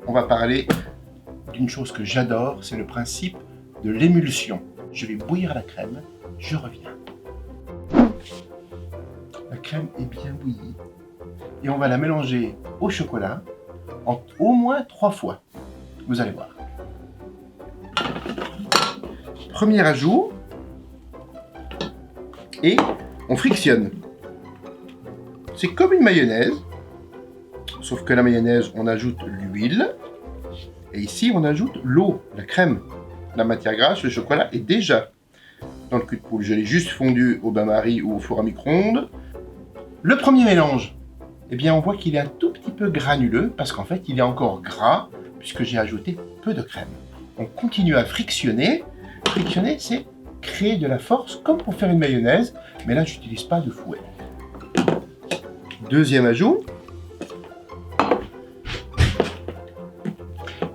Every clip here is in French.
on va parler d'une chose que j'adore, c'est le principe de l'émulsion. Je vais bouillir la crème, je reviens. La crème est bien bouillie et on va la mélanger au chocolat en au moins 3 fois. Vous allez voir. Premier ajout et on frictionne. C'est comme une mayonnaise, sauf que la mayonnaise, on ajoute l'huile et ici on ajoute l'eau, la crème. La matière grasse, le chocolat est déjà dans le cul de poule. Je l'ai juste fondu au bain-marie ou au four à micro-ondes. Le premier mélange, eh bien on voit qu'il est un tout petit peu granuleux parce qu'en fait il est encore gras puisque j'ai ajouté peu de crème. On continue à frictionner. Frictionner, c'est créer de la force comme pour faire une mayonnaise, mais là je n'utilise pas de fouet. Deuxième ajout.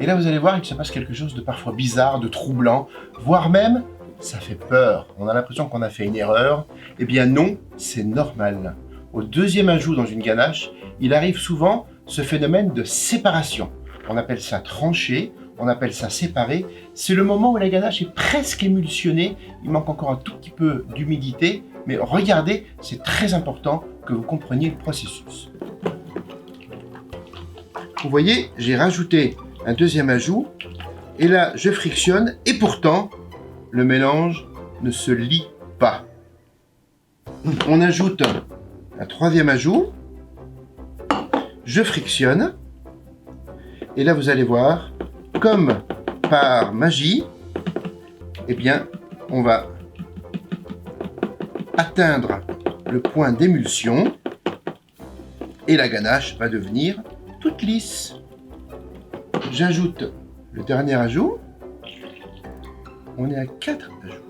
Et là vous allez voir qu'il se passe quelque chose de parfois bizarre, de troublant, voire même ça fait peur. On a l'impression qu'on a fait une erreur. Eh bien non, c'est normal. Au deuxième ajout dans une ganache, il arrive souvent ce phénomène de séparation. On appelle ça trancher, on appelle ça séparer. C'est le moment où la ganache est presque émulsionnée. Il manque encore un tout petit peu d'humidité. Mais regardez, c'est très important que vous compreniez le processus. Vous voyez, j'ai rajouté un deuxième ajout. Et là, je frictionne. Et pourtant, le mélange ne se lie pas. On ajoute un troisième ajout. Je frictionne. Et là, vous allez voir, comme par magie, eh bien, on va atteindre le point d'émulsion et la ganache va devenir toute lisse. J'ajoute le dernier ajout. On est à 4 ajouts.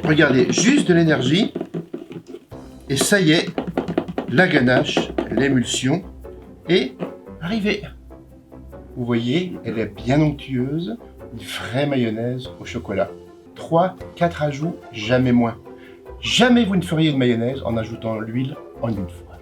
Regardez, juste de l'énergie et ça y est, la ganache, l'émulsion est arrivée. Vous voyez, elle est bien onctueuse, une vraie mayonnaise au chocolat. 3-4 ajouts, jamais moins. Jamais vous ne feriez une mayonnaise en ajoutant l'huile en une fois.